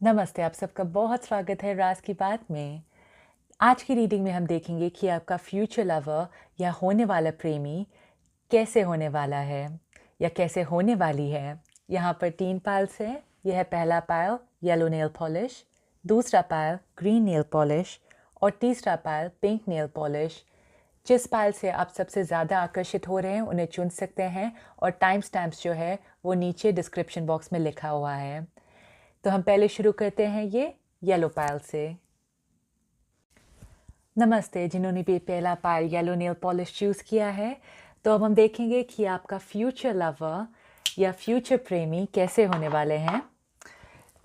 नमस्ते, आप सबका बहुत स्वागत है राज की बात में। आज की रीडिंग में हम देखेंगे कि आपका फ्यूचर लवर या होने वाला प्रेमी कैसे होने वाला है या कैसे होने वाली है। यहाँ पर 3 पाइल्स हैं। यह है पहला पाइल येलो नेल पॉलिश, दूसरा पाइल ग्रीन नेल पॉलिश और तीसरा पाइल पिंक नेल पॉलिश। जिस पाइल से आप सबसे ज़्यादा आकर्षित हो रहे हैं उन्हें चुन सकते हैं और टाइम स्टैम्प्स जो है वो नीचे डिस्क्रिप्शन बॉक्स में लिखा हुआ है। तो हम पहले शुरू करते हैं ये येलो पाइल से। नमस्ते, जिन्होंने भी पहला pile yellow nail polish choose किया है। तो अब हम देखेंगे कि आपका फ्यूचर लवर या फ्यूचर प्रेमी कैसे होने वाले हैं।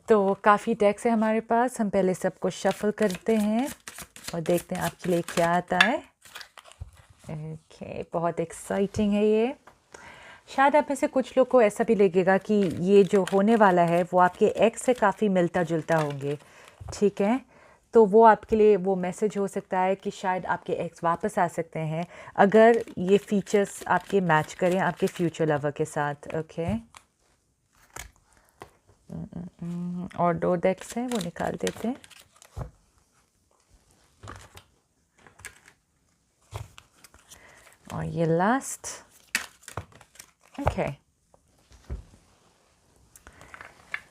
तो काफ़ी डेक्स है हमारे पास। हम पहले सबको शफल करते हैं और देखते हैं आपके लिए क्या आता है। ओके, बहुत एक्साइटिंग है ये। शायद आप में से कुछ लोग को ऐसा भी लगेगा कि ये जो होने वाला है वो आपके एक्स से काफ़ी मिलता जुलता होंगे, ठीक है। तो वो आपके लिए वो मैसेज हो सकता है कि शायद आपके एक्स वापस आ सकते हैं अगर ये फीचर्स आपके मैच करें आपके फ्यूचर लवर के साथ। ओके, और 2 डेक्स हैं वो निकाल देते हैं। और ये लास्ट। Okay,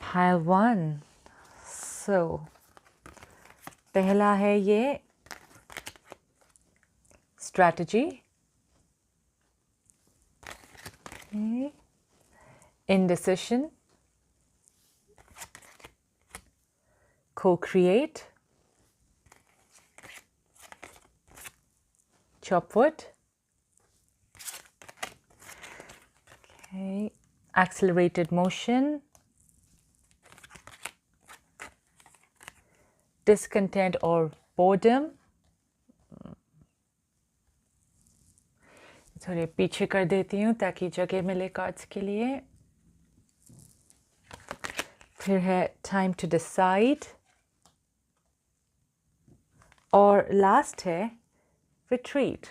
pile 1। सो पहला है ये strategy, indecision, co-create, chopwood, okay, accelerated motion, discontent or boredom। थोड़े पीछे कर देती हूँ ताकि जगह मिले कार्ड्स के लिए। फिर है टाइम टू डिसाइड और लास्ट है रिट्रीट।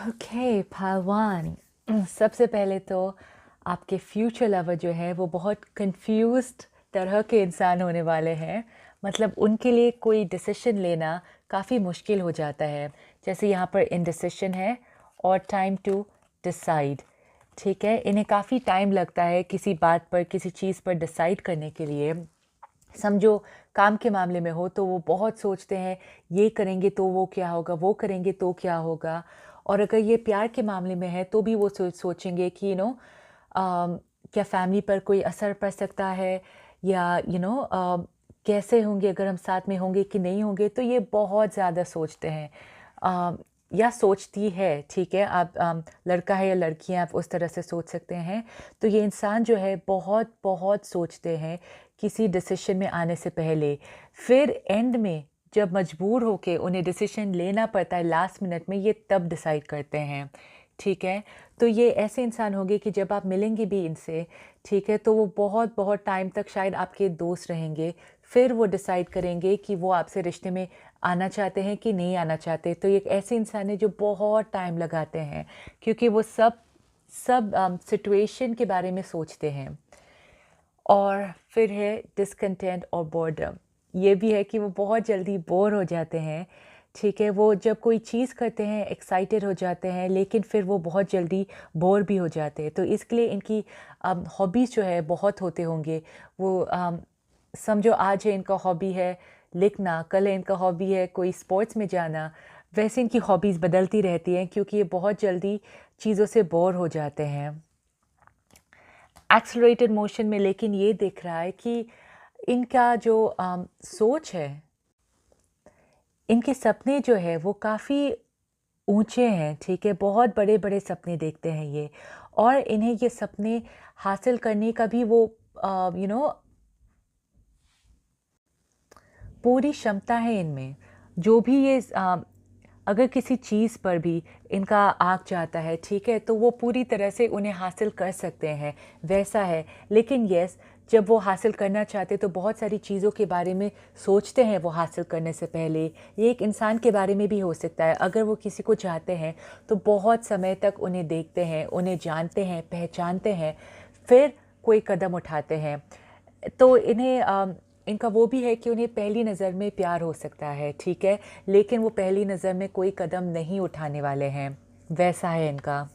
Okay, pile 1। सबसे पहले तो आपके फ्यूचर लवर जो है वो बहुत कंफ्यूज्ड तरह के इंसान होने वाले हैं। मतलब उनके लिए कोई डिसीजन लेना काफ़ी मुश्किल हो जाता है। जैसे यहाँ पर इनडिसिशन है और टाइम टू डिसाइड, ठीक है। इन्हें काफ़ी टाइम लगता है किसी बात पर, किसी चीज़ पर डिसाइड करने के लिए। समझो काम के मामले में हो तो वो बहुत सोचते हैं ये करेंगे तो वो क्या होगा, वो करेंगे तो क्या होगा। और अगर ये प्यार के मामले में है तो भी वो सोचेंगे कि क्या फैमिली पर कोई असर पड़ सकता है या कैसे होंगे अगर हम साथ में होंगे कि नहीं होंगे। तो ये बहुत ज़्यादा सोचते हैं या सोचती है, ठीक है। आप लड़का है या लड़की हैं, आप उस तरह से सोच सकते हैं। तो ये इंसान जो है बहुत बहुत सोचते हैं किसी डिसीजन में आने से पहले। फिर एंड में जब मजबूर होके उन्हें डिसीजन लेना पड़ता है लास्ट मिनट में, ये तब डिसाइड करते हैं, ठीक है। तो ये ऐसे इंसान होंगे कि जब आप मिलेंगे भी इनसे, ठीक है, तो वो बहुत बहुत टाइम तक शायद आपके दोस्त रहेंगे। फिर वो डिसाइड करेंगे कि वो आपसे रिश्ते में आना चाहते हैं कि नहीं आना चाहते। तो ये एक ऐसे इंसान है जो बहुत टाइम लगाते हैं क्योंकि वो सब सिचुएशन के बारे में सोचते हैं। और फिर है डिसकंटेंट और बोर्डम। ये भी है कि वो बहुत जल्दी बोर हो जाते हैं, ठीक है। वो जब कोई चीज़ करते हैं एक्साइटेड हो जाते हैं लेकिन फिर वो बहुत जल्दी बोर भी हो जाते हैं। तो इसके लिए इनकी हॉबीज़ जो है बहुत होते होंगे। वो समझो आज है इनका हॉबी है लिखना, कल है इनका हॉबी है कोई स्पोर्ट्स में जाना। वैसे इनकी हॉबीज़ बदलती रहती हैं क्योंकि ये बहुत जल्दी चीज़ों से बोर हो जाते हैं। एक्सेलरेटेड मोशन में लेकिन ये दिख रहा है कि इनका जो सोच है, इनके सपने जो है वो काफ़ी ऊंचे हैं, ठीक है। बहुत बड़े बड़े सपने देखते हैं ये, और इन्हें ये सपने हासिल करने का भी वो पूरी क्षमता है इनमें। जो भी ये अगर किसी चीज़ पर भी इनका आँख जाता है, ठीक है, तो वो पूरी तरह से उन्हें हासिल कर सकते हैं, वैसा है। लेकिन यस, जब वो हासिल करना चाहते तो बहुत सारी चीज़ों के बारे में सोचते हैं वो हासिल करने से पहले। ये एक इंसान के बारे में भी हो सकता है, अगर वो किसी को चाहते हैं तो बहुत समय तक उन्हें देखते हैं, उन्हें जानते हैं, पहचानते हैं, फिर कोई कदम उठाते हैं। तो इनका वो भी है कि उन्हें पहली नज़र में प्यार हो सकता है, ठीक है, लेकिन वो पहली नज़र में कोई कदम नहीं उठाने वाले हैं, वैसा है इनका।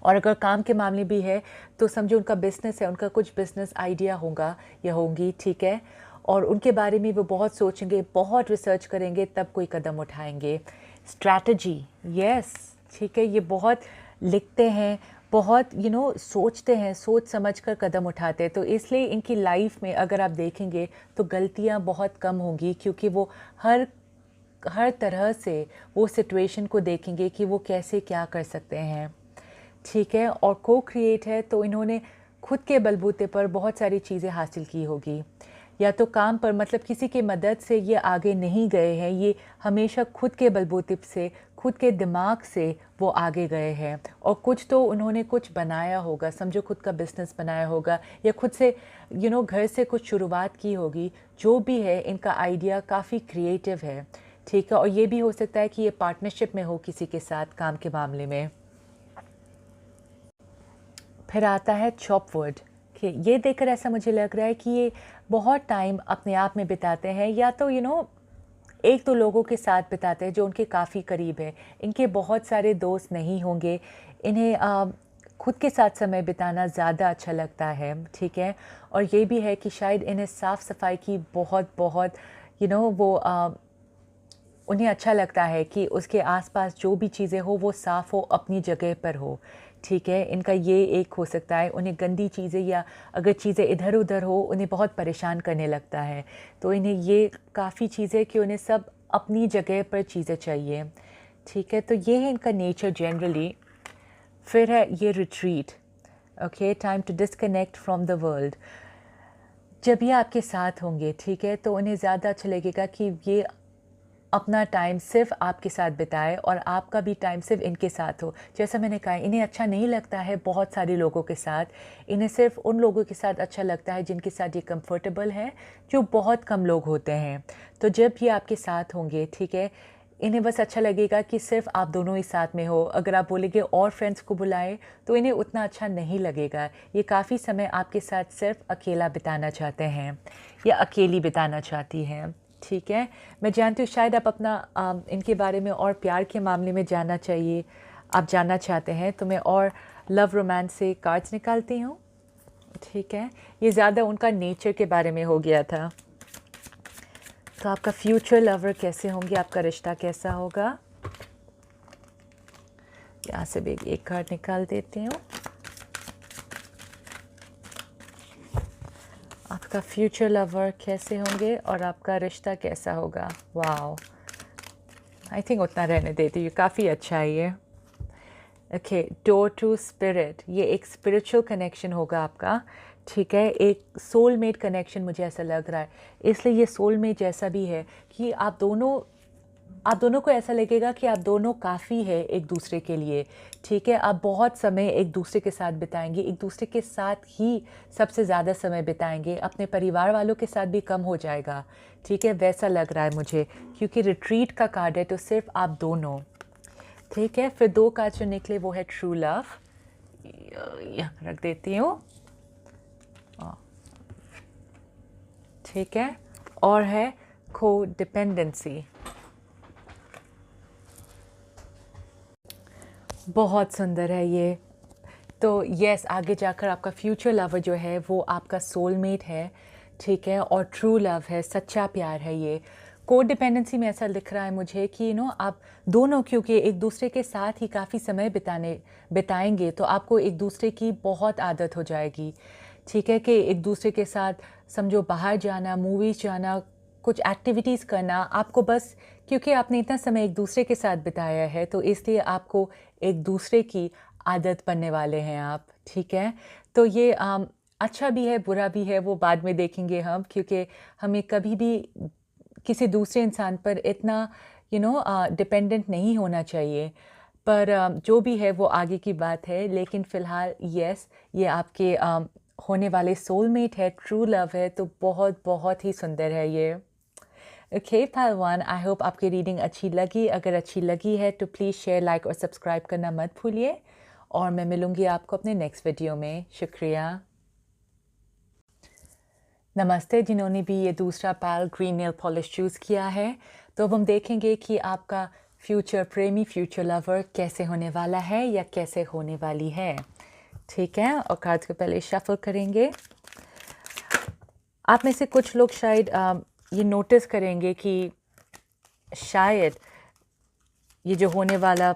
और अगर काम के मामले भी है तो समझो उनका बिज़नेस है, उनका कुछ बिज़नेस आइडिया होगा या होंगी, ठीक है, और उनके बारे में वो बहुत सोचेंगे, बहुत रिसर्च करेंगे, तब कोई कदम उठाएंगे। स्ट्रैटेजी, यस, ठीक है, ये बहुत लिखते हैं, बहुत सोचते हैं, सोच समझ कर कदम उठाते हैं। तो इसलिए इनकी लाइफ में अगर आप देखेंगे तो गलतियाँ बहुत कम होंगी, क्योंकि वो हर हर तरह से वो सिचुएशन को देखेंगे कि वो कैसे क्या कर सकते हैं, ठीक है। और को क्रिएट है तो इन्होंने खुद के बलबूते पर बहुत सारी चीज़ें हासिल की होगी, या तो काम पर, मतलब किसी की मदद से ये आगे नहीं गए हैं, ये हमेशा खुद के बलबूते से, खुद के दिमाग से वो आगे गए हैं। और कुछ तो उन्होंने कुछ बनाया होगा, समझो खुद का बिज़नेस बनाया होगा, या खुद से घर से कुछ शुरुआत की होगी। जो भी है, इनका आइडिया काफ़ी क्रिएटिव है, ठीक है। और ये भी हो सकता है कि ये पार्टनरशिप में हो किसी के साथ काम के मामले में। फिर आता है चॉपवुड, कि ये देखकर ऐसा मुझे लग रहा है कि ये बहुत टाइम अपने आप में बिताते हैं, या तो एक दो लोगों के साथ बिताते हैं जो उनके काफ़ी करीब है। इनके बहुत सारे दोस्त नहीं होंगे, इन्हें खुद के साथ समय बिताना ज़्यादा अच्छा लगता है, ठीक है। और ये भी है कि शायद इन्हें साफ़ सफाई की बहुत बहुत वो उन्हें अच्छा लगता है कि उसके आसपास जो भी चीज़ें हो वो साफ़ हो, अपनी जगह पर हो, ठीक है। इनका ये एक हो सकता है, उन्हें गंदी चीज़ें या अगर चीज़ें इधर उधर हो उन्हें बहुत परेशान करने लगता है। तो इन्हें ये काफ़ी चीज़ें कि उन्हें सब अपनी जगह पर चीज़ें चाहिए, ठीक है। तो ये है इनका नेचर जनरली। फिर है ये retreat, okay, time to disconnect from the world. जब ये आपके साथ होंगे, ठीक है, तो उन्हें ज़्यादा अच्छा लगेगा कि ये अपना टाइम सिर्फ आपके साथ बिताए और आपका भी टाइम सिर्फ इनके साथ हो। जैसा मैंने कहा, इन्हें अच्छा नहीं लगता है बहुत सारे लोगों के साथ, इन्हें सिर्फ उन लोगों के साथ अच्छा लगता है जिनके साथ ये कंफर्टेबल है, जो बहुत कम लोग होते हैं। तो जब ये आपके साथ होंगे, ठीक है, इन्हें बस अच्छा लगेगा कि सिर्फ आप दोनों ही साथ में हो। अगर आप बोलेंगे और फ्रेंड्स को बुलाएं तो इन्हें उतना अच्छा नहीं लगेगा। ये काफ़ी समय आपके साथ सिर्फ अकेला बिताना चाहते हैं या अकेली बिताना चाहती हैं, ठीक है। मैं जानती हूँ शायद आप इनके बारे में और प्यार के मामले में आप जानना चाहते हैं, तो मैं और लव रोमांस से कार्ड्स निकालती हूँ, ठीक है। ये ज़्यादा उनका नेचर के बारे में हो गया था। तो आपका फ्यूचर लवर कैसे होंगे, आपका रिश्ता कैसा होगा, यहाँ से भी एक कार्ड निकाल देती हूँ। आपका फ्यूचर लवर कैसे होंगे और आपका रिश्ता कैसा होगा। वाओ, आई थिंक उतना रहने देती हूँ, काफ़ी अच्छा है ये। ओके, डोर टू स्पिरिट, ये एक स्पिरिचुअल कनेक्शन होगा आपका, ठीक है। एक सोलमेट कनेक्शन मुझे ऐसा लग रहा है, इसलिए ये सोलमेट जैसा भी है कि आप दोनों को ऐसा लगेगा कि आप दोनों काफ़ी है एक दूसरे के लिए, ठीक है। आप बहुत समय एक दूसरे के साथ बिताएंगे, एक दूसरे के साथ ही सबसे ज़्यादा समय बिताएंगे, अपने परिवार वालों के साथ भी कम हो जाएगा, ठीक है, वैसा लग रहा है मुझे, क्योंकि रिट्रीट का कार्ड है तो सिर्फ आप दोनों, ठीक है। फिर दो कार्ड जो निकले वो है ट्रू लव, यहाँ रख देती हूँ, ठीक है, और है को डिपेंडेंसी। बहुत सुंदर है ये। तो यस, आगे जाकर आपका फ्यूचर लवर जो है वो आपका सोलमेट है, ठीक है, और ट्रू लव है, सच्चा प्यार है ये। कोड डिपेंडेंसी में ऐसा दिख रहा है मुझे कि आप दोनों, क्योंकि एक दूसरे के साथ ही काफ़ी समय बिताएंगे तो आपको एक दूसरे की बहुत आदत हो जाएगी, ठीक है, कि एक दूसरे के साथ समझो बाहर जाना, मूवीज़ जाना, कुछ एक्टिविटीज़ करना, आपको बस क्योंकि आपने इतना समय एक दूसरे के साथ बिताया है तो इसलिए आपको एक दूसरे की आदत बनने वाले हैं आप, ठीक है। तो ये अच्छा भी है, बुरा भी है, वो बाद में देखेंगे हम, क्योंकि हमें कभी भी किसी दूसरे इंसान पर इतना डिपेंडेंट नहीं होना चाहिए। पर जो भी है वो आगे की बात है, लेकिन फ़िलहाल यस, ये आपके होने वाले सोलमेट है, ट्रू लव है, तो बहुत बहुत ही सुंदर है ये। ओके पाइल 1, आई होप आपकी रीडिंग अच्छी लगी। अगर अच्छी लगी है तो प्लीज़ शेयर, लाइक और सब्सक्राइब करना मत भूलिए, और मैं मिलूँगी आपको अपने नेक्स्ट वीडियो में। शुक्रिया। नमस्ते जिन्होंने भी ये दूसरा pile green nail polish choose किया है। तो अब हम देखेंगे कि आपका फ्यूचर प्रेमी, फ्यूचर लवर कैसे होने वाला है या कैसे होने वाली है। ठीक है, और कार्ड्स को पहले शफल करेंगे। आप में से कुछ लोग शायद ये नोटिस करेंगे कि शायद ये जो होने वाला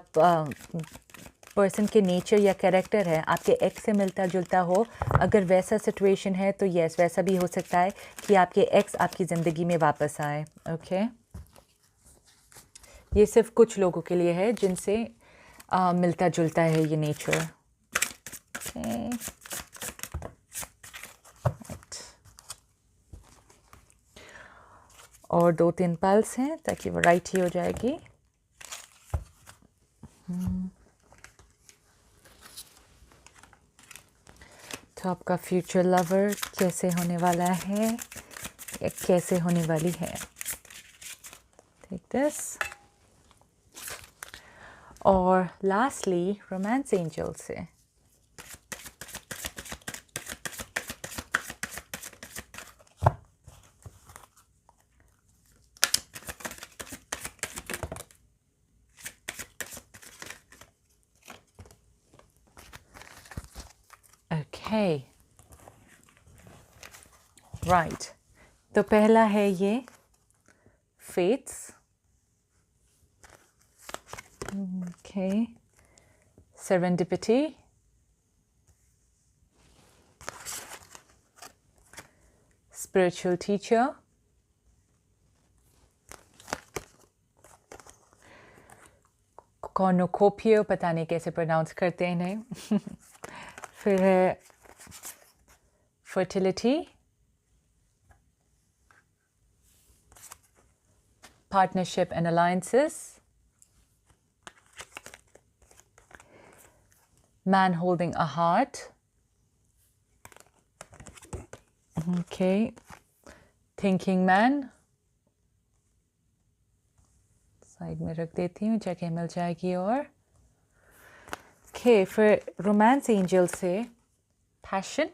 पर्सन के नेचर या कैरेक्टर है आपके एक्स से मिलता जुलता हो। अगर वैसा सिचुएशन है तो यस, वैसा भी हो सकता है कि आपके एक्स आपकी ज़िंदगी में वापस आए। ओके, ये सिर्फ कुछ लोगों के लिए है जिनसे मिलता जुलता है ये नेचर। और 2-3 पल्स हैं ताकि वैरायटी हो जाएगी। तो आपका फ्यूचर लवर कैसे होने वाला है या कैसे होने वाली है। Take this. और लास्टली रोमांस एंजल से ओके राइट। तो पहला है ये fates. Okay, serendipity, spiritual teacher, cornucopia, पता नहीं कैसे प्रोनाउंस करते हैं इन्हें। फिर है fertility, partnership and alliances, man holding a heart, okay, thinking man, side में रख देती हूँ, जगह मिल जाएगी। और ओके, फिर रोमांस एंजल से पैशन,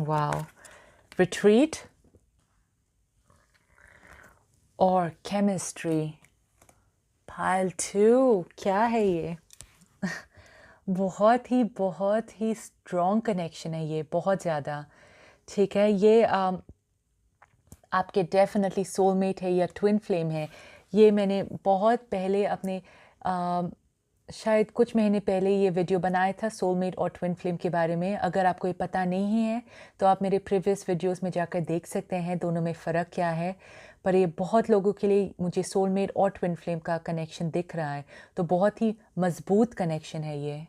वाओ, रिट्रीट और केमिस्ट्री। पाइल 2, क्या है ये? बहुत ही स्ट्रॉन्ग कनेक्शन है ये, बहुत ज़्यादा। ठीक है, ये आपके डेफिनेटली सोलमेट है या ट्विन फ्लेम है। ये मैंने बहुत पहले अपने शायद कुछ महीने पहले ये वीडियो बनाया था सोलमेट और ट्विन फ्लेम के बारे में। अगर आपको ये पता नहीं है तो आप मेरे प्रीवियस वीडियोस में जाकर देख सकते हैं दोनों में फ़र्क क्या है। पर ये बहुत लोगों के लिए मुझे सोलमेट और ट्विन फ्लेम का कनेक्शन दिख रहा है, तो बहुत ही मज़बूत कनेक्शन है ये।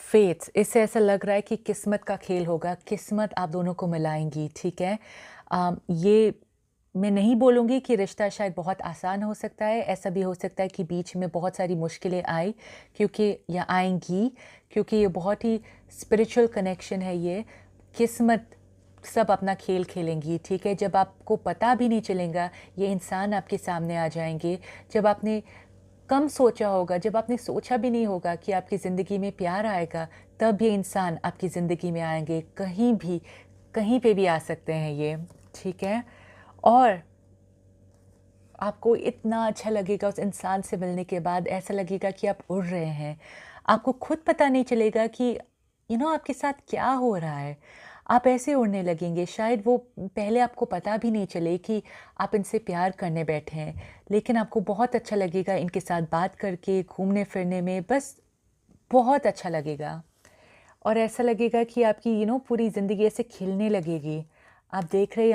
फेट्स, इससे ऐसा लग रहा है कि किस्मत का खेल होगा, किस्मत आप दोनों को मिलाएंगी। ठीक है, ये मैं नहीं बोलूँगी कि रिश्ता शायद बहुत आसान हो सकता है, ऐसा भी हो सकता है कि बीच में बहुत सारी मुश्किलें आई क्योंकि या आएंगी, क्योंकि ये बहुत ही स्पिरिचुअल कनेक्शन है ये। किस्मत सब अपना खेल खेलेंगी। ठीक है, जब आपको पता भी नहीं चलेगा ये इंसान आपके सामने आ जाएंगे। जब आपने कम सोचा होगा, जब आपने सोचा भी नहीं होगा कि आपकी ज़िंदगी में प्यार आएगा, तब ये इंसान आपकी ज़िंदगी में आएंगे। कहीं पे भी आ सकते हैं ये। ठीक है, और आपको इतना अच्छा लगेगा उस इंसान से मिलने के बाद, ऐसा लगेगा कि आप उड़ रहे हैं। आपको खुद पता नहीं चलेगा कि आपके साथ क्या हो रहा है। आप ऐसे उड़ने लगेंगे, शायद वो पहले आपको पता भी नहीं चले कि आप इनसे प्यार करने बैठे हैं, लेकिन आपको बहुत अच्छा लगेगा इनके साथ बात करके, घूमने फिरने में, बस बहुत अच्छा लगेगा। और ऐसा लगेगा कि आपकी पूरी ज़िंदगी ऐसे खिलने लगेगी। आप देख रहे हैं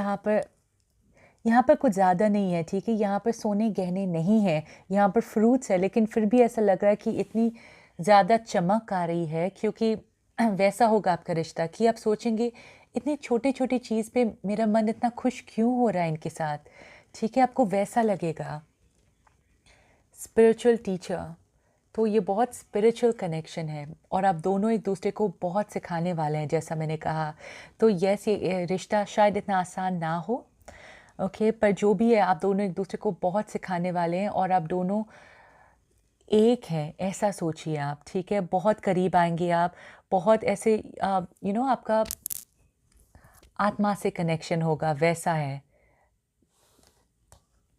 यहाँ पर कुछ ज़्यादा नहीं है। ठीक है, यहाँ पर सोने गहने नहीं है, यहाँ पर फ्रूट्स है, लेकिन फिर भी ऐसा लग रहा है कि इतनी ज़्यादा चमक आ रही है, क्योंकि वैसा होगा आपका रिश्ता कि आप सोचेंगे इतनी छोटी छोटी चीज़ पे मेरा मन इतना खुश क्यों हो रहा है इनके साथ। ठीक है, आपको वैसा लगेगा। स्पिरिचुअल टीचर, तो ये बहुत स्पिरिचुअल कनेक्शन है और आप दोनों एक दूसरे को बहुत सिखाने वाले हैं, जैसा मैंने कहा। तो यस, ये रिश्ता शायद इतना आसान ना हो, ओके, पर जो भी है आप दोनों एक दूसरे को बहुत सिखाने वाले हैं और आप दोनों एक हैं, ऐसा सोचिए आप, ठीक है? बहुत करीब आएँगे आप, बहुत ऐसे आपका आत्मा से कनेक्शन होगा, वैसा है।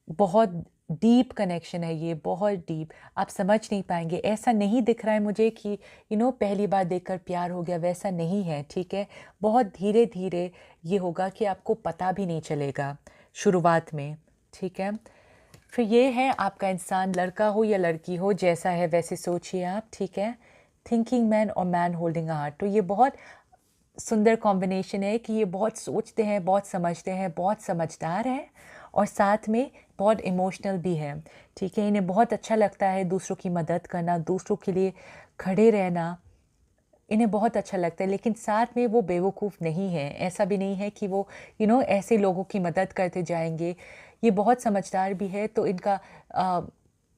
बहुत डीप कनेक्शन है ये, बहुत डीप, आप समझ नहीं पाएँगे। ऐसा नहीं दिख रहा है मुझे कि पहली बार देखकर प्यार हो गया, वैसा नहीं है, ठीक है? बहुत धीरे-धीरे ये होगा कि आपको पता भी नहीं चलेगा शुरुआत में, ठीक है? फिर ये है आपका इंसान, लड़का हो या लड़की हो, जैसा है वैसे सोचिए आप, ठीक है? थिंकिंग मैन और मैन होल्डिंग अ हार्ट, तो ये बहुत सुंदर कॉम्बिनेशन है कि ये बहुत सोचते हैं, बहुत समझते हैं, बहुत समझदार हैं और साथ में बहुत इमोशनल भी है, ठीक है? इन्हें बहुत अच्छा लगता है दूसरों की मदद करना, दूसरों के लिए खड़े रहना, इन्हें बहुत अच्छा लगता है। लेकिन साथ में वो बेवकूफ़ नहीं है, ऐसा भी नहीं है कि वो ऐसे लोगों की मदद करते जाएँगे। ये बहुत समझदार भी है, तो इनका अ,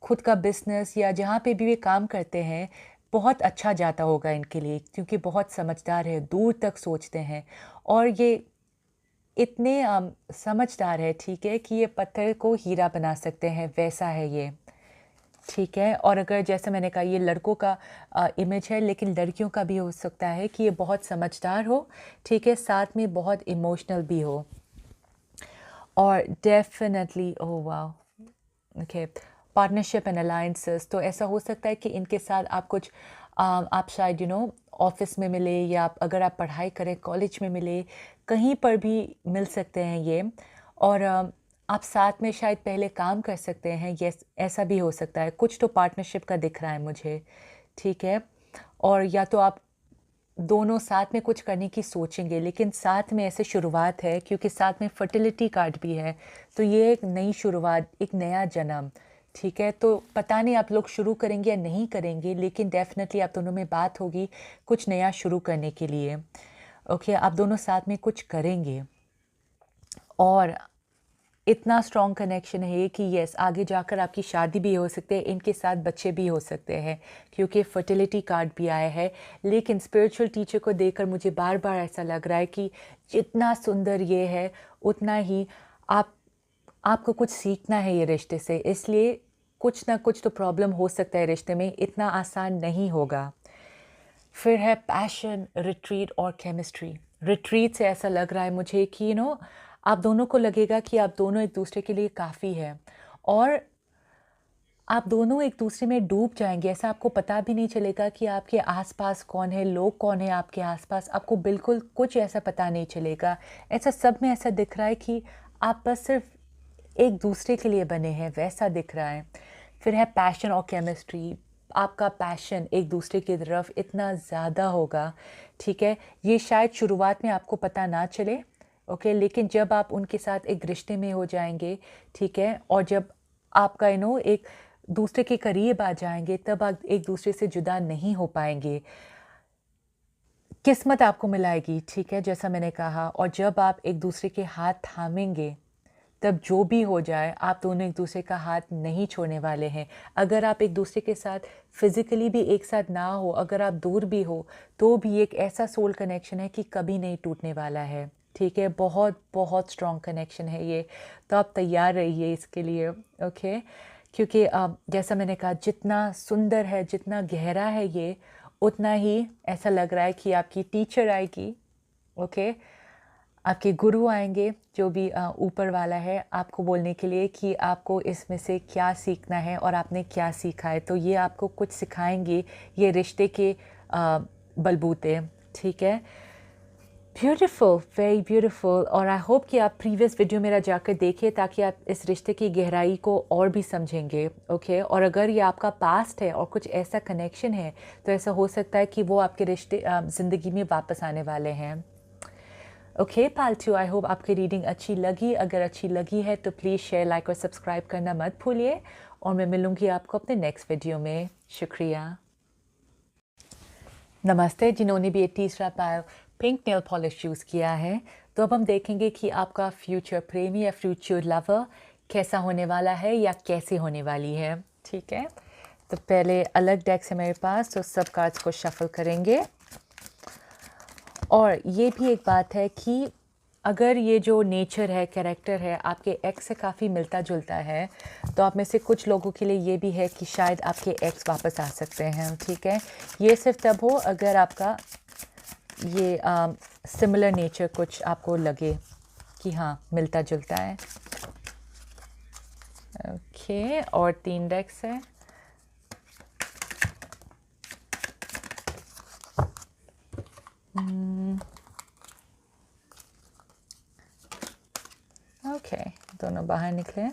खुद का बिज़नेस या जहाँ पे भी वे काम करते हैं, बहुत अच्छा जाता होगा इनके लिए, क्योंकि बहुत समझदार है, दूर तक सोचते हैं और ये इतने समझदार है, ठीक है, कि ये पत्थर को हीरा बना सकते हैं, वैसा है ये, ठीक है? और अगर जैसे मैंने कहा ये लड़कों का इमेज है, लेकिन लड़कियों का भी हो सकता है कि ये बहुत समझदार हो, ठीक है? साथ में बहुत इमोशनल भी हो और definitely oh wow! Okay, partnership and alliances, तो ऐसा हो सकता है कि इनके साथ आप कुछ आप शायद ऑफ़िस में मिले या अगर आप पढ़ाई करें कॉलेज में मिले, कहीं पर भी मिल सकते हैं ये और आप साथ में शायद पहले काम कर सकते हैं, यस, ऐसा भी हो सकता है। कुछ तो पार्टनरशिप का दिख रहा है मुझे, ठीक है? और या तो आप दोनों साथ में कुछ करने की सोचेंगे, लेकिन साथ में ऐसे शुरुआत है क्योंकि साथ में फर्टिलिटी कार्ड भी है, तो ये एक नई शुरुआत, एक नया जन्म, ठीक है? तो पता नहीं आप लोग शुरू करेंगे या नहीं करेंगे, लेकिन डेफ़िनेटली आप दोनों में बात होगी कुछ नया शुरू करने के लिए, ओके? आप दोनों साथ में कुछ करेंगे और इतना स्ट्रॉन्ग कनेक्शन है कि यस, आगे जाकर आपकी शादी भी हो सकती है, इनके साथ बच्चे भी हो सकते हैं क्योंकि फर्टिलिटी कार्ड भी आया है। लेकिन स्पिरिचुअल टीचर को देखकर मुझे बार-बार ऐसा लग रहा है कि जितना सुंदर ये है, उतना ही आप आपको कुछ सीखना है ये रिश्ते से, इसलिए कुछ ना कुछ तो प्रॉब्लम हो सकता है रिश्ते में, इतना आसान नहीं होगा। फिर है पैशन, रिट्रीट और केमिस्ट्री। रिट्रीट से ऐसा लग रहा है मुझे कि आप दोनों को लगेगा कि आप दोनों एक दूसरे के लिए काफ़ी हैं और आप दोनों एक दूसरे में डूब जाएँगे, ऐसा आपको पता भी नहीं चलेगा कि आपके आस-पास कौन है, लोग कौन हैं आपके आस-पास, आपको बिल्कुल कुछ ऐसा पता नहीं चलेगा। ऐसा सब में ऐसा दिख रहा है कि आप बस सिर्फ़ एक दूसरे के लिए बने हैं, वैसा दिख रहा है। फिर है पैशन और केमिस्ट्री, आपका पैशन एक दूसरे की तरफ इतना ज़्यादा होगा, ठीक है? ये शायद शुरुआत में आपको पता ना चले, ओके? लेकिन जब आप उनके साथ एक रिश्ते में हो जाएँगे, ठीक है? और जब आपका एक दूसरे के करीब आ जाएँगे, तब आप एक दूसरे से जुदा नहीं हो पाएँगे। किस्मत आपको मिलाएगी, ठीक है? जैसा मैंने कहा, और जब आप एक दूसरे के हाथ थामेंगे, तब जो भी हो जाए, आप दोनों एक दूसरे का हाथ नहीं छोड़ने वाले हैं। अगर आप एक दूसरे के साथ फिज़िकली भी एक साथ ना हो, अगर आप दूर भी हो, तो भी एक ऐसा सोल कनेक्शन है कि कभी नहीं टूटने वाला है, ठीक है? बहुत, बहुत स्ट्रॉन्ग कनेक्शन है ये, तो आप तैयार रहिए इसके लिए, ओके? क्योंकि जैसा मैंने कहा, जितना सुंदर है, जितना गहरा है ये, उतना ही ऐसा लग रहा है कि आपकी टीचर आएगी, ओके? आपके गुरु आएँगे, जो भी ऊपर वाला है, आपको बोलने के लिए कि आपको इसमें से क्या सीखना है और आपने क्या सीखा है। तो ये आपको कुछ सिखाएँगे, ये रिश्ते के बलबूते, ठीक है? ब्यूटीफुल, वेरी ब्यूटीफुल, और आई होप कि आप प्रीवियस वीडियो मेरा जाकर देखिए ताकि आप इस रिश्ते की गहराई को और भी समझेंगे, ओके? और अगर ये आपका पास्ट है और कुछ ऐसा कनेक्शन है, तो ऐसा हो सकता है कि वो आपके रिश्ते ज़िंदगी में वापस आने वाले हैं। ओके पालतू, आई होप आपकी रीडिंग अच्छी लगी। अगर अच्छी लगी है तो प्लीज़ शेयर, लाइक और सब्सक्राइब करना मत भूलिए और मैं मिलूँगी आपको अपने नेक्स्ट वीडियो में। शुक्रिया। नमस्ते, जिन्होंने भी ये तीसरा पैर पिंक नेल पॉलिश यूज़ किया है, तो अब हम देखेंगे कि आपका फ्यूचर प्रेमी या फ्यूचर लवर कैसा होने वाला है या कैसे होने वाली है। ठीक है, तो पहले अलग डेक्स है मेरे पास, तो सब कार्ड्स को शफल करेंगे। और ये भी एक बात है कि अगर ये जो नेचर है, कैरेक्टर है, आपके एक्स से काफ़ी मिलता जुलता है, तो आप में से कुछ लोगों के लिए ये भी है कि शायद आपके एक्स वापस आ सकते हैं। ठीक है, ये सिर्फ तब हो अगर आपका ये सिमिलर नेचर कुछ आपको लगे कि हाँ मिलता जुलता है। ओके, और 3 डेक्स है। ओके, दोनों बाहर निकले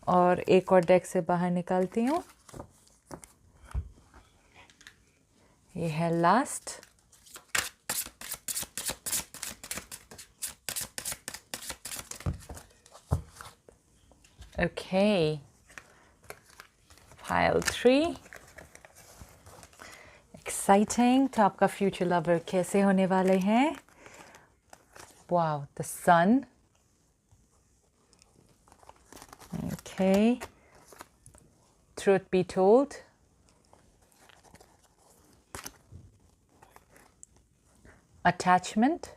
और एक और डेक से बाहर निकालती हूँ। ये है लास्ट। Okay, pile 3। एक्साइटिंग। तो आपका फ्यूचर लवर कैसे होने वाले हैं? Wow, the sun. Okay, truth be told, attachment,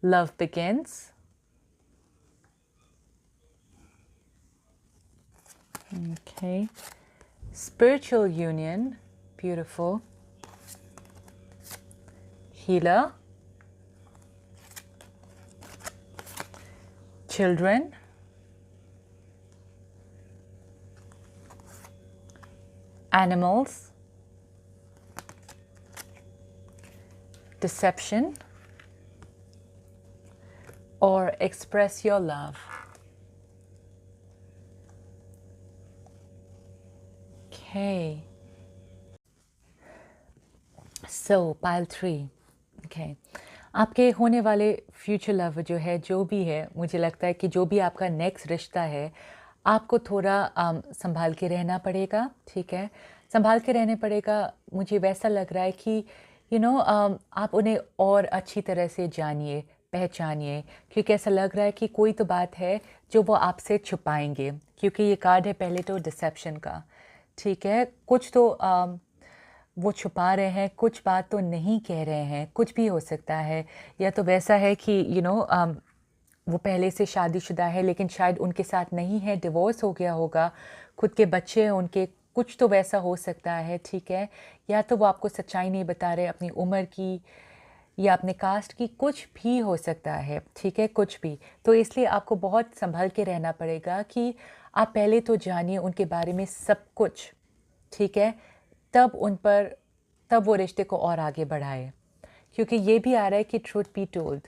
love begins, okay, spiritual union, beautiful, healer, children, animals, deception, or express your love. Okay. So, pile 3. Okay. आपके होने वाले future love जो है, जो भी है, मुझे लगता है कि जो भी आपका नेक्स्ट रिश्ता है, आपको थोड़ा संभाल के रहना पड़ेगा। ठीक है, संभाल के रहने पड़ेगा। मुझे वैसा लग रहा है कि आप उन्हें और अच्छी तरह से जानिए, पहचानिए, क्योंकि ऐसा लग रहा है कि कोई तो बात है जो वो आपसे छुपाएंगे, क्योंकि ये कार्ड है पहले तो डिसेप्शन का। ठीक है, कुछ तो वो छुपा रहे हैं, कुछ बात तो नहीं कह रहे हैं, कुछ भी हो सकता है। या तो वैसा है कि वो पहले से शादीशुदा है लेकिन शायद उनके साथ नहीं है, डिवोर्स हो गया होगा, खुद के बच्चे हैं उनके, कुछ तो वैसा हो सकता है। ठीक है, या तो वो आपको सच्चाई नहीं बता रहे अपनी उम्र की या अपने कास्ट की, कुछ भी हो सकता है। ठीक है, कुछ भी। तो इसलिए आपको बहुत संभल के रहना पड़ेगा कि आप पहले तो जानिए उनके बारे में सब कुछ। ठीक है, तब वो रिश्ते को और आगे बढ़ाए, क्योंकि ये भी आ रहा है कि ट्रूथ बी टोल्ड।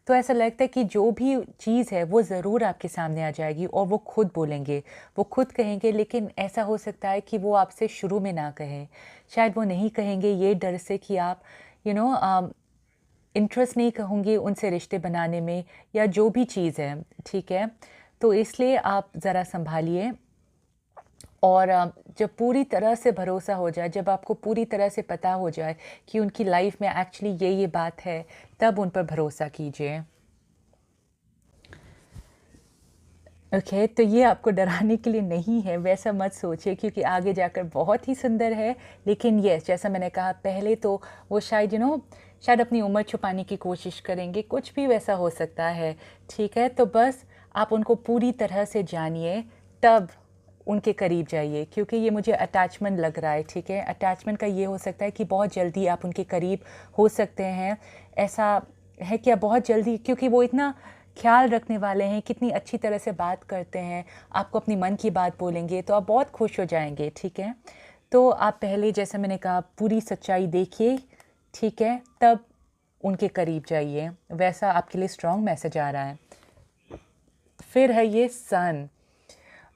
तो ऐसा लगता है कि जो भी चीज़ है वो ज़रूर आपके सामने आ जाएगी और वो खुद बोलेंगे, वो खुद कहेंगे। लेकिन ऐसा हो सकता है कि वो आपसे शुरू में ना कहें, शायद वो नहीं कहेंगे ये डर से कि आप इंटरेस्ट नहीं कहूँगी उनसे रिश्ते बनाने में, या जो भी चीज़ है। ठीक है, तो इसलिए आप ज़रा संभालिए। और जब पूरी तरह से भरोसा हो जाए, जब आपको पूरी तरह से पता हो जाए कि उनकी लाइफ में एक्चुअली ये बात है, तब उन पर भरोसा कीजिए। ओके, तो ये आपको डराने के लिए नहीं है, वैसा मत सोचिए, क्योंकि आगे जाकर बहुत ही सुंदर है। लेकिन ये जैसा मैंने कहा पहले, तो वो शायद शायद अपनी उम्र छुपाने की कोशिश करेंगे, कुछ भी वैसा हो सकता है। ठीक है, तो बस आप उनको पूरी तरह से जानिए, तब उनके करीब जाइए, क्योंकि ये मुझे अटैचमेंट लग रहा है। ठीक है, अटैचमेंट का ये हो सकता है कि बहुत जल्दी आप उनके करीब हो सकते हैं। ऐसा है कि आप बहुत जल्दी, क्योंकि वो इतना ख्याल रखने वाले हैं, कितनी अच्छी तरह से बात करते हैं, आपको अपनी मन की बात बोलेंगे, तो आप बहुत खुश हो जाएंगे। ठीक है, तो आप पहले जैसा मैंने कहा पूरी सच्चाई देखिए। ठीक है, तब उनके करीब जाइए, वैसा आपके लिए स्ट्रॉन्ग मैसेज आ रहा है। फिर है ये सन।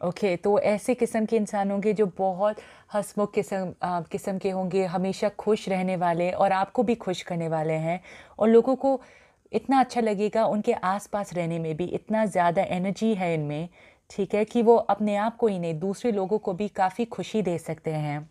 ओके, तो ऐसे किस्म के इंसान होंगे जो बहुत हंसमुख किस्म के होंगे, हमेशा खुश रहने वाले और आपको भी खुश करने वाले हैं। और लोगों को इतना अच्छा लगेगा उनके आसपास रहने में भी, इतना ज़्यादा एनर्जी है इनमें। ठीक है, कि वो अपने आप को ही नहीं, दूसरे लोगों को भी काफ़ी खुशी दे सकते हैं।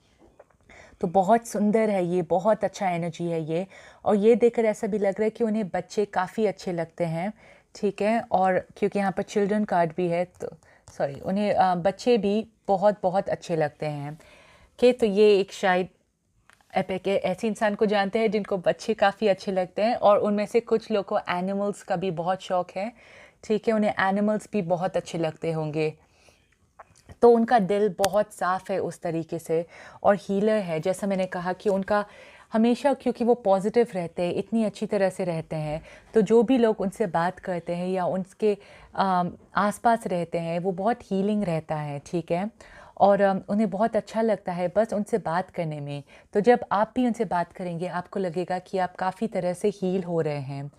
तो बहुत सुंदर है ये, बहुत अच्छा एनर्जी है ये। और ये देखकर ऐसा भी लग रहा है कि उन्हें बच्चे काफ़ी अच्छे लगते हैं। ठीक है। और क्योंकि यहाँ पर चिल्ड्रन कार्ड भी है तो सॉरी, उन्हें बच्चे भी बहुत बहुत अच्छे लगते हैं। कि तो ये एक शायद एपिक है, ऐसे इंसान को जानते हैं जिनको बच्चे काफ़ी अच्छे लगते हैं, और उनमें से कुछ लोग को एनिमल्स का भी बहुत शौक है। ठीक है, उन्हें एनिमल्स भी बहुत अच्छे लगते होंगे। तो उनका दिल बहुत साफ़ है उस तरीके से, और हीलर है। जैसा मैंने कहा कि उनका हमेशा, क्योंकि वो पॉजिटिव रहते हैं, इतनी अच्छी तरह से रहते हैं, तो जो भी लोग उनसे बात करते हैं या उनके आसपास रहते हैं वो बहुत हीलिंग रहता है। ठीक है, और उन्हें बहुत अच्छा लगता है बस उनसे बात करने में। तो जब आप भी उनसे बात करेंगे आपको लगेगा कि आप काफ़ी तरह से हील हो रहे हैं।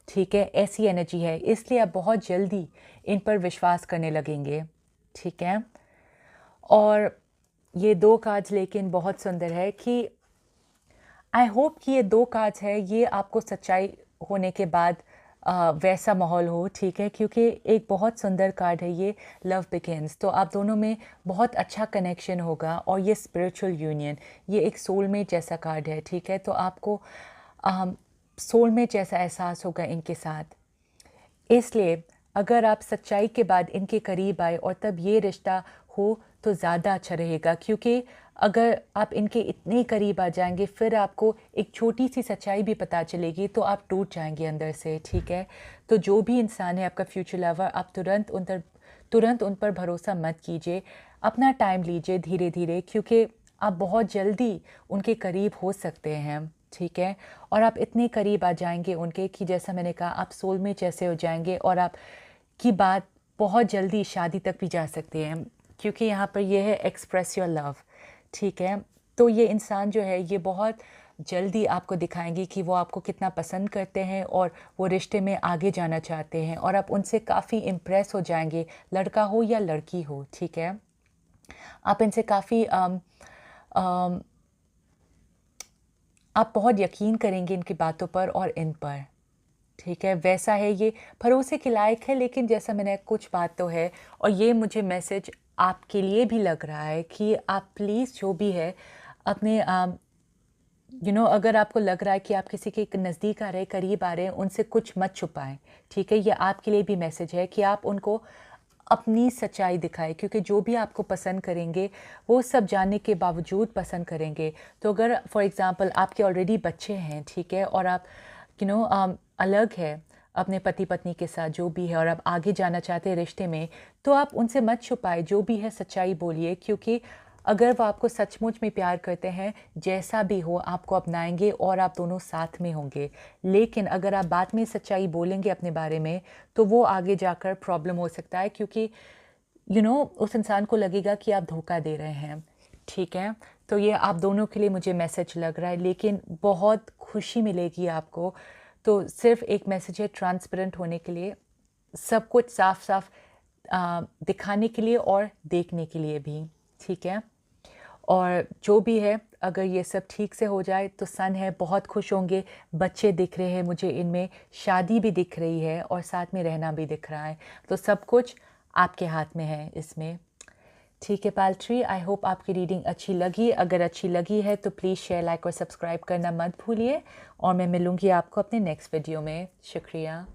ठीक है, ऐसी एनर्जी है, इसलिए आप बहुत जल्दी इन पर विश्वास करने लगेंगे। ठीक है, और ये 2 कार्ड्स लेकिन बहुत सुंदर है कि आई होप कि ये 2 कार्ड्स है, ये आपको सच्चाई होने के बाद वैसा माहौल हो। ठीक है, क्योंकि एक बहुत सुंदर कार्ड है ये, लव बिगिंस। तो आप दोनों में बहुत अच्छा कनेक्शन होगा, और ये स्पिरिचुअल यूनियन, ये एक सोलमेट जैसा कार्ड है। ठीक है, तो आपको सोलमेट जैसा एहसास होगा इनके साथ। इसलिए अगर आप सच्चाई के बाद इनके करीब आए और तब ये रिश्ता हो तो ज़्यादा अच्छा रहेगा, क्योंकि अगर आप इनके इतने करीब आ जाएंगे फिर आपको एक छोटी सी सच्चाई भी पता चलेगी तो आप टूट जाएंगे अंदर से। ठीक है, तो जो भी इंसान है आपका फ्यूचर लवर, आप तुरंत उन पर भरोसा मत कीजिए। अपना टाइम लीजिए धीरे धीरे, क्योंकि आप बहुत जल्दी उनके करीब हो सकते हैं। ठीक है, और आप इतने करीब आ जाएंगे उनके कि जैसा मैंने कहा आप सोलमेट जैसे हो जाएंगे, और आप की बात बहुत जल्दी शादी तक भी जा सकते हैं, क्योंकि यहाँ पर यह है एक्सप्रेस योर लव। ठीक है, तो ये इंसान जो है ये बहुत जल्दी आपको दिखाएंगे कि वो आपको कितना पसंद करते हैं और वो रिश्ते में आगे जाना चाहते हैं, और आप उनसे काफ़ी इम्प्रेस हो जाएंगे, लड़का हो या लड़की हो। ठीक है, आप इनसे काफ़ी आप बहुत यकीन करेंगे इनकी बातों पर और इन पर। ठीक है, वैसा है, ये भरोसे के लायक है। लेकिन जैसा मैंने, कुछ बात तो है, और ये मुझे मैसेज आपके लिए भी लग रहा है कि आप प्लीज़ जो भी है अपने अगर आपको लग रहा है कि आप किसी के नज़दीक आ रहे हैं, करीब आ रहे हैं, उनसे कुछ मत छुपाएं। ठीक है, ये आपके लिए भी मैसेज है कि आप उनको अपनी सच्चाई दिखाएं, क्योंकि जो भी आपको पसंद करेंगे वो सब जानने के बावजूद पसंद करेंगे। तो अगर फॉर एग्ज़ाम्पल आपके ऑलरेडी बच्चे हैं, ठीक है, और आप अलग है अपने पति पत्नी के साथ जो भी है, और आप आगे जाना चाहते हैं रिश्ते में, तो आप उनसे मत छुपाए, जो भी है सच्चाई बोलिए। क्योंकि अगर वो आपको सचमुच में प्यार करते हैं, जैसा भी हो आपको अपनाएंगे और आप दोनों साथ में होंगे। लेकिन अगर आप बाद में सच्चाई बोलेंगे अपने बारे में तो वो आगे जाकर प्रॉब्लम हो सकता है, क्योंकि उस इंसान को लगेगा कि आप धोखा दे रहे हैं। ठीक है, तो ये आप दोनों के लिए मुझे मैसेज लग रहा है, लेकिन बहुत खुशी मिलेगी आपको। तो सिर्फ एक मैसेज है ट्रांसपेरेंट होने के लिए, सब कुछ साफ साफ दिखाने के लिए और देखने के लिए भी। ठीक है, और जो भी है अगर ये सब ठीक से हो जाए तो सन है, बहुत खुश होंगे। बच्चे दिख रहे हैं मुझे इनमें, शादी भी दिख रही है, और साथ में रहना भी दिख रहा है। तो सब कुछ आपके हाथ में है इसमें। ठीक है पाल्ट्री, आई होप आपकी रीडिंग अच्छी लगी। अगर अच्छी लगी है तो प्लीज़ शेयर, लाइक और सब्सक्राइब करना मत भूलिए, और मैं मिलूँगी आपको अपने नेक्स्ट वीडियो में। शुक्रिया।